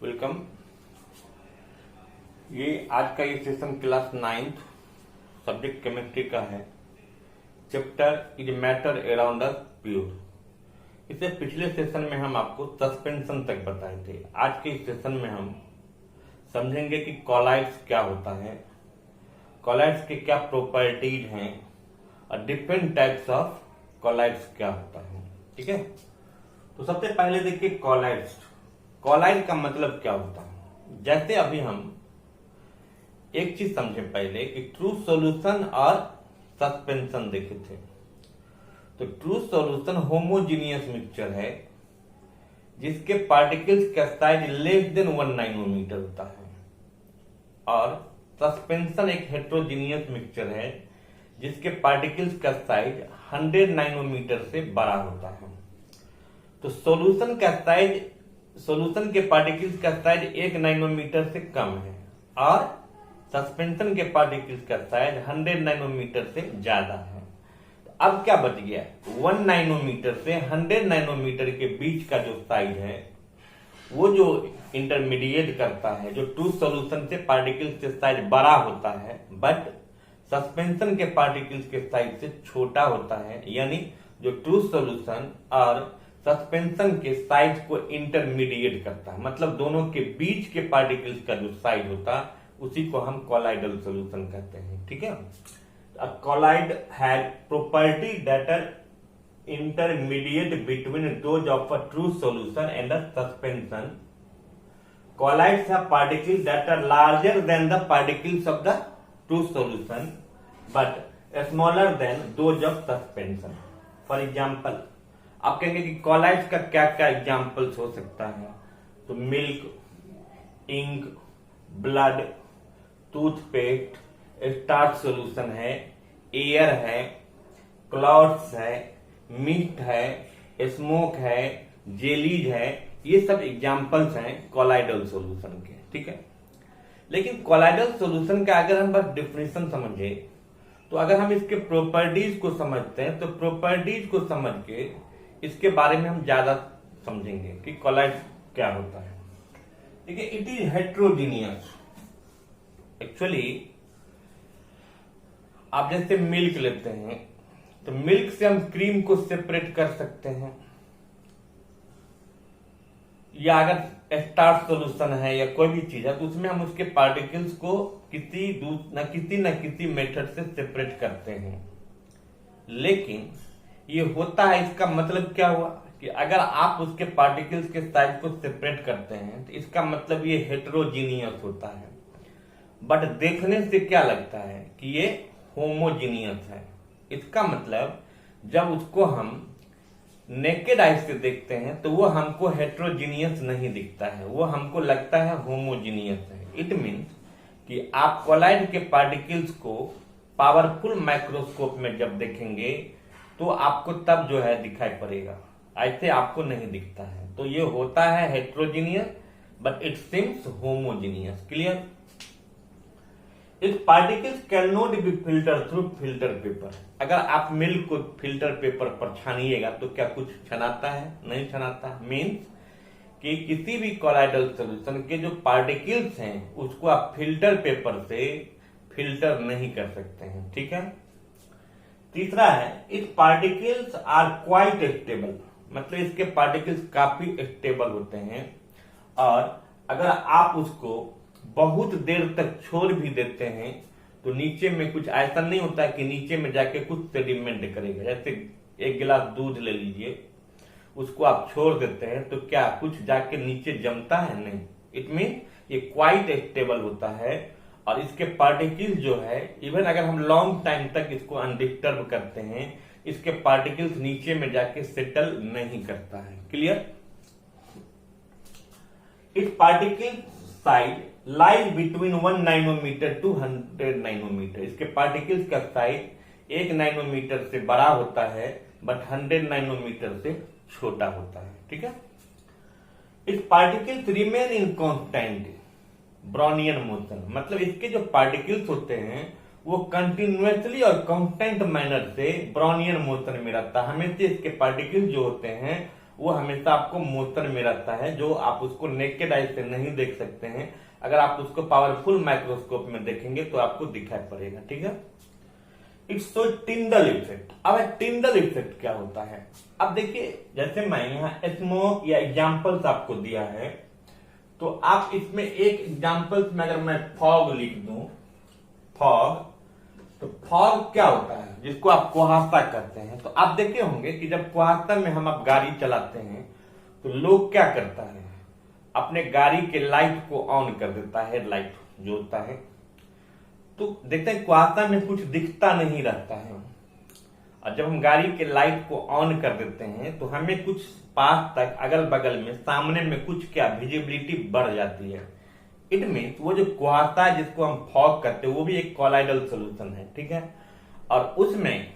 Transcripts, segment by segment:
Welcome. ये आज का ये session class 9th subject chemistry का है। Chapter is matter around us pure. इससे पिछले सेशन में हम आपको सस्पेंशन तक बताए थे। आज के इस सेशन में हम समझेंगे कि कॉलाइड्स क्या होता है, कॉलाइड्स के क्या प्रॉपर्टीज हैं और डिफरेंट टाइप्स ऑफ कॉलाइड्स क्या होता है। ठीक है, तो सबसे पहले देखिए कॉलाइड्स। कॉलाइड का मतलब क्या होता है। जैसे अभी हम एक चीज समझे पहले कि ट्रू सॉल्यूशन और सस्पेंशन देखे थे। तो ट्रू सॉल्यूशन होमोजीनियस मिक्सचर है जिसके पार्टिकल्स का साइज लेस देन 1 नैनोमीटर होता है, और सस्पेंशन एक हेट्रोजीनियस मिक्सचर है जिसके पार्टिकल्स का साइज 100 नैनोमीटर से बड़ा होता है। तो सॉल्यूशन के पार्टिकल्स का साइज 1 नैनोमीटर से कम है और सस्पेंशन के पार्टिकल्स का साइज 100 नैनोमीटर से ज्यादा है। तो अब क्या बच गया, 1 नैनोमीटर से 100 नैनोमीटर के बीच का जो साइज है वो जो इंटरमीडिएट करता है, जो ट्रू सॉल्यूशन से पार्टिकल्स के साइज बड़ा होता है बट सस्पेंशन के पार्टिकल्स के साइज से छोटा होता है, यानी जो ट्रू सॉल्यूशन और सस्पेंशन के साइज को इंटरमीडिएट करता है, मतलब दोनों के बीच के पार्टिकल्स का जो साइज होता है उसी को हम कॉलाइडल सॉल्यूशन कहते हैं। ठीक है, a colloid has property that are intermediate between those of a true solution and a suspension. Colloids have particles that are larger than the particles of the true solution but smaller than those of suspension. For example, आप कहेंगे कि colloids का क्या क्या examples हो सकता है। तो milk, ink, blood, toothpaste, starch solution है, एयर है, क्लाउड्स है, मीट है, स्मोक है, जेलीज है, ये सब एग्जाम्पल्स हैं कॉलाइडल सॉल्यूशन के। ठीक है, लेकिन कॉलाइडल सॉल्यूशन का अगर हम बस डिफिनेशन समझे तो अगर हम इसके प्रॉपर्टीज को समझते हैं तो प्रॉपर्टीज को समझ के इसके बारे में हम ज्यादा समझेंगे कि कॉलाइड क्या होता है। देखिए, इट इज हेट्रोजीनियस। एक्चुअली आप जैसे मिल्क लेते हैं तो मिल्क से हम क्रीम को सेपरेट कर सकते हैं, या अगर स्टार्च सॉल्यूशन है या कोई भी चीज है तो उसमें हम उसके पार्टिकल्स को किसी न किसी मेथड से सेपरेट करते हैं। लेकिन ये होता है, इसका मतलब क्या हुआ कि अगर आप उसके पार्टिकल्स के साइज को सेपरेट करते हैं तो इसका मतलब ये हेट्रोजीनियस होता है, बट देखने से क्या लगता है कि ये होमोजीनियस है। इसका मतलब जब उसको हम नेकेड आई से देखते हैं तो वो हमको हेट्रोजीनियस नहीं दिखता है, वो हमको लगता है होमोजीनियस है। इट मीन्स कि आप कॉलाइड के पार्टिकल्स को पावरफुल माइक्रोस्कोप में जब देखेंगे तो आपको तब जो है दिखाई पड़ेगा, ऐसे आपको नहीं दिखता है। तो ये होता है heterogeneous but it seems homogeneous. Clear? इस particles can not be filter through filter paper. अगर आप मिल्क को फिल्टर पेपर पर छानिएगा तो क्या कुछ छनाता है? नहीं छनाता। मीन्स कि किसी भी कॉलाइडल सॉल्यूशन के जो पार्टिकल्स हैं उसको आप फिल्टर पेपर से फिल्टर नहीं कर सकते हैं। ठीक है, तीसरा है इस पार्टिकल्स आर क्वाइट स्टेबल, मतलब इसके पार्टिकल्स काफी स्टेबल होते हैं, और अगर आप उसको बहुत देर तक छोड़ भी देते हैं तो नीचे में कुछ ऐसा नहीं होता है कि नीचे में जाके कुछ सेडिमेंट करेगा। जैसे एक गिलास दूध ले लीजिए, उसको आप छोड़ देते हैं तो क्या कुछ जाके नीचे जमता है? नहीं। इट मीन ये क्वाइट स्टेबल होता है, और इसके पार्टिकल्स जो है इवन अगर हम लॉन्ग टाइम तक इसको अनडिस्टर्ब करते हैं इसके पार्टिकल्स नीचे में जाके सेटल नहीं करता है। क्लियर? इस particle size lies between 1 nanometre to 100 nanometre. इसके पार्टिकल्स का साइज 1 नैनोमीटर से बड़ा होता है बट 100 नैनोमीटर से छोटा होता है। ठीक है, इस particles remain in constant Brownian motion, मतलब इसके जो पार्टिकल्स होते हैं वो कंटिन्यूअसली और कांस्टेंट मैनर से ब्राउनियन मोशन में रहता है। हमेशा इसके पार्टिकल्स जो होते हैं वो हमेशा आपको मोशन में रहता है, जो आप उसको नेकेड आई से नहीं देख सकते हैं। अगर आप उसको पावरफुल माइक्रोस्कोप में देखेंगे तो आपको दिखाई पड़ेगा, ठीक है। It's so Tyndall effect. अब टिंडल इफेक्ट क्या होता है? अब देखिए, जैसे मैं यहाँ स्मोक या एग्जाम्पल्स आपको दिया है, तो आप इसमें एक एग्जाम्पल्स में अगर मैं फॉग लिख दूं, फॉग, तो फॉग क्या होता है? जिसको आप कुहासा कहते हैं। तो आप देखे होंगे कि जब कुहासा में हम आप गाड़ी चलाते हैं तो लोग क्या करता है, अपने गाड़ी के लाइट को ऑन कर देता है, हेडलाइट जो होता है। तो देखते हैं कुहासा में कुछ दिखता नहीं रहता है, और जब हम गाड़ी के लाइट को ऑन कर देते हैं तो हमें कुछ पास तक, अगल बगल में, सामने में कुछ क्या विजिबिलिटी बढ़ जाती है। इट मीन्स वो जो कुहासा है जिसको हम फॉग करते हैं वो भी एक कॉलाइडल सोल्यूशन है, ठीक है। और उसमें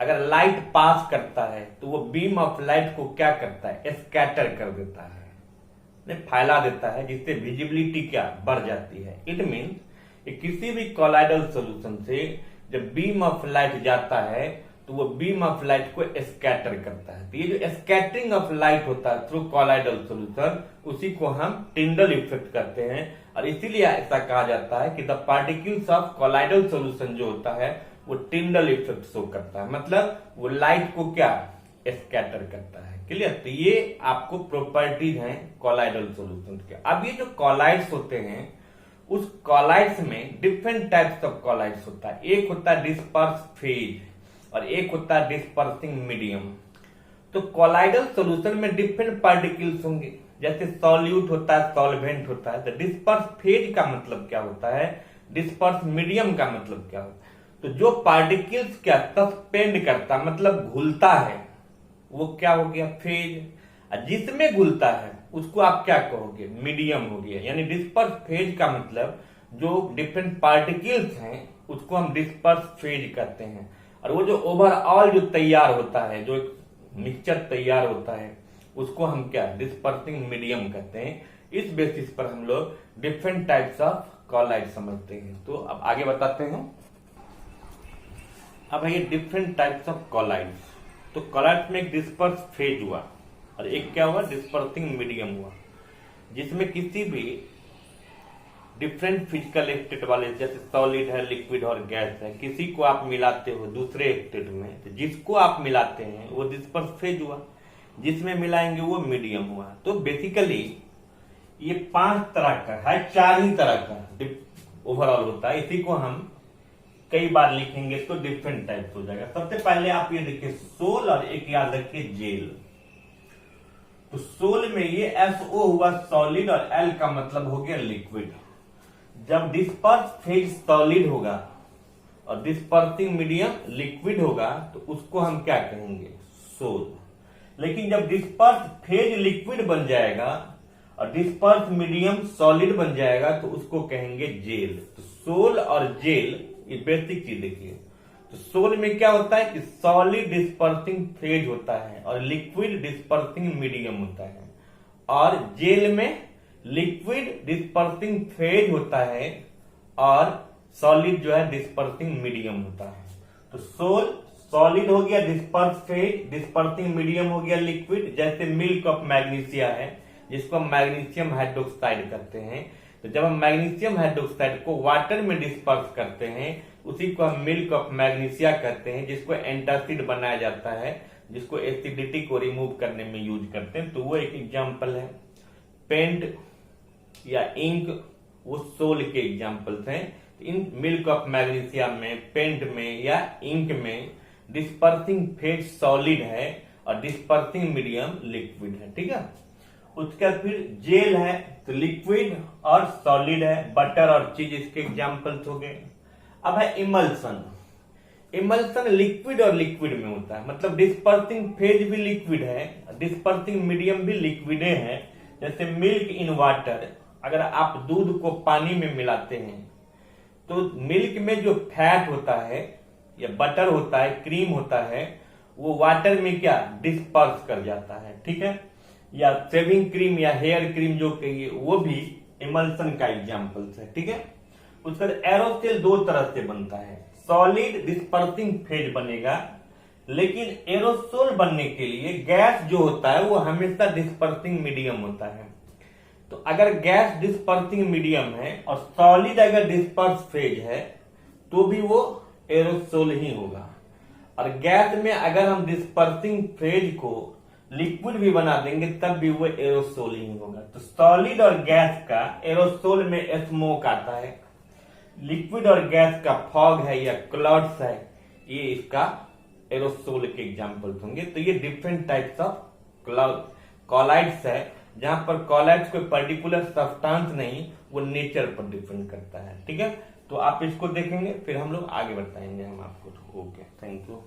अगर लाइट पास करता है तो वो बीम ऑफ लाइट को क्या करता है, स्कैटर कर देता है, फैला देता है, जिससे विजिबिलिटी क्या बढ़ जाती है। इट मीन्स किसी भी कॉलाइडल सोल्यूशन से जब बीम ऑफ लाइट जाता है तो वो बीम ऑफ लाइट को स्कैटर करता है। तो ये जो स्कैटरिंग ऑफ लाइट होता है थ्रू कॉलाइडल सोल्यूशन, उसी को हम टिंडल इफेक्ट कहते हैं। और इसीलिए ऐसा कहा जाता है कि द पार्टिकल्स ऑफ कॉलाइडल सोल्यूशन जो होता है वो टिंडल इफेक्ट शो करता है, मतलब वो लाइट को क्या स्कैटर करता है। क्लियर? तो ये आपको प्रॉपर्टीज हैं कॉलाइडल सोल्यूशन के। अब ये जो कॉलाइड्स होते हैं, उस कॉलाइड्स में डिफरेंट टाइप्स ऑफ कॉलाइड्स होता है। एक होता है डिस्पर्स फेज और एक होता है डिस्पर्सिंग मीडियम। तो कॉलाइडल सॉल्यूशन में डिफरेंट पार्टिकल्स होंगे, जैसे सॉल्यूट होता है, सॉल्वेंट होता है। तो डिस्पर्स फेज का मतलब क्या होता है, डिस्पर्स मीडियम का मतलब क्या होता है? तो जो पार्टिकल्स क्या सस्पेंड करता, मतलब घुलता है, वो क्या हो गया, फेज। जिसमें घुलता है उसको आप क्या कहोगे, मीडियम हो गया। यानी डिस्पर्स फेज का मतलब जो डिफरेंट पार्टिकल्स हैं उसको हम डिस्पर्स फेज कहते हैं। और वो जो ओवरऑल जो तैयार होता है, जो मिक्सचर तैयार होता है, उसको हम क्या डिस्पर्सिंग मीडियम कहते हैं। इस बेसिस पर हम लोग डिफरेंट टाइप्स ऑफ कॉलाइड समझते हैं। तो अब आगे बताते हैं। अब ये डिफरेंट टाइप्स ऑफ कॉलाइड्स। तो कॉलाइड्स में एक डिस्पर्स फेज हुआ और एक क्या हुआ, डिस्पर्सिंग मीडियम हुआ, जिसमें किसी भी डिफरेंट फिजिकल स्टेट वाले, जैसे सॉलिड है, लिक्विड और गैस है, किसी को आप मिलाते हो दूसरे स्टेट में, तो जिसको आप मिलाते हैं वो डिस्पर्स फेज हुआ, जिसमें मिलाएंगे वो मीडियम हुआ। तो बेसिकली ये 5 तरह का है, 4 ही तरह का ओवरऑल होता है। इसी को हम कई बार लिखेंगे तो डिफरेंट टाइप्स हो जाएगा। सबसे पहले आप ये देखिए सोल, और एक याद रखिए जेल। तो सोल में ये SO हुआ सॉलिड और L का मतलब हो गया लिक्विड। जब डिस्पर्स फेज सॉलिड होगा और डिस्पर्सिंग मीडियम लिक्विड होगा तो उसको हम क्या कहेंगे, सोल। लेकिन जब डिस्पर्स फेज लिक्विड बन जाएगा और डिस्पर्स मीडियम सॉलिड बन जाएगा तो उसको कहेंगे जेल। तो सोल और जेल ये बेसिक चीज देखिए। तो सोल में क्या होता है कि सॉलिड डिस्पर्सिंग फेज होता है और लिक्विड डिस्पर्सिंग मीडियम होता है, और जेल में लिक्विड डिस्पर्सिंग फेज होता है और सॉलिड जो है डिस्पर्सिंग मीडियम होता है। तो सोल सॉलिड हो गया, डिस्पर्स फेज, डिस्पर्सिंग मीडियम हो गया लिक्विड। जैसे मिल्क ऑफ मैग्नीशिया है, जिसको हम मैग्नीशियम हाइड्रोक्साइड कहते हैं। तो जब हम मैग्नीशियम हाइड्रोक्साइड को वाटर में डिस्पर्स करते हैं उसी को हम मिल्क ऑफ मैग्नीशिया कहते हैं, जिसको एंटासिड बनाया जाता है, जिसको एसिडिटी को रिमूव करने में यूज करते हैं। तो वो एक एग्जांपल है। पेंट या इंक वो सोल के एग्जांपल्स हैं। इन मिल्क ऑफ मैग्नीशिया में, पेंट में या इंक में डिस्पर्सिंग फेज सॉलिड है और डिस्पर्सिंग मीडियम लिक्विड है, ठीक है। उसका फिर जेल है, तो लिक्विड और सॉलिड है। बटर और चीज इसके एग्जांपल्स हो गए। अब है इमल्सन। इमल्सन लिक्विड और लिक्विड में होता है, मतलब डिस्पर्सिंग फेज भी लिक्विड है, डिस्पर्सिंग मीडियम भी लिक्विडे है। जैसे मिल्क इन वाटर, अगर आप दूध को पानी में मिलाते हैं तो मिल्क में जो फैट होता है या बटर होता है, क्रीम होता है, वो वाटर में क्या डिस्पर्स कर जाता है, ठीक है। या शेविंग क्रीम या हेयर क्रीम जो कहिए, वो भी इमल्सन का एग्जांपल्स है, ठीक है। उसका एरोसेल 2 तरह से बनता है। सॉलिड डिस्पर्सिंग फेज बनेगा लेकिन एरोसोल बनने के लिए गैस जो होता है वो हमेशा डिस्पर्सिंग मीडियम होता है। तो अगर गैस डिस्पर्सिंग मीडियम है और सॉलिड अगर डिस्पर्स फेज है तो भी वो एरोसोल ही होगा। और गैस में अगर हम डिस्पर्सिंग फेज को लिक्विड भी बना देंगे तब भी वो एरोसोल ही होगा। तो सॉलिड और गैस का एरोसोल में स्मोक आता है, लिक्विड और गैस का फॉग है या क्लाउड्स है, ये इसका एरोसोल के एग्जाम्पल्स होंगे। तो ये डिफरेंट टाइप्स ऑफ कॉलाइड्स है, जहां पर कॉलाइड्स कोई पर्टिकुलर सब्सटेंस नहीं, वो नेचर पर डिपेंड करता है। ठीक है, तो आप इसको देखेंगे फिर हम लोग आगे बताएंगे हम आपको। Okay, thank you.